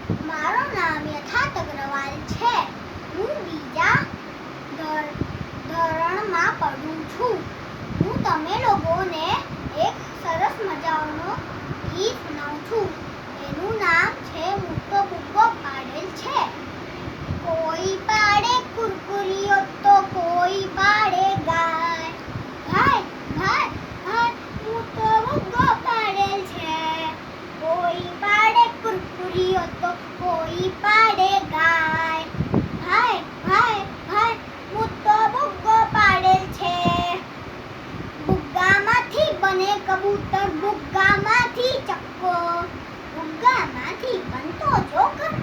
મારું નામ યથાર્થ અગ્રવાલ છે. હું બીજા ધોરણમાં પઢું છું. હું તમે લોકોને એક સરસ મજાનો ગીત સુનાવું છું. એનું નામ છે મુક્કો બુક્કો પાડેલ છે. કોઈ પાડે કુરકુરીઓ તો કોઈ પાડે ગાય. ગાય ગાય ગાય મુક્કો બુક્કો પાડેલ છે. કોઈ પાડે કુરકુરીઓ તો કોઈ પાડે ગાય. ગાય ગાય ગાય મુક્કો બુક્કો પાડેલ છે. બુગ્ગામાંથી બને કબૂતર, બુગ્ગામાંથી ચક્કો, બુગ્ગામાંથી બનતો જોકર,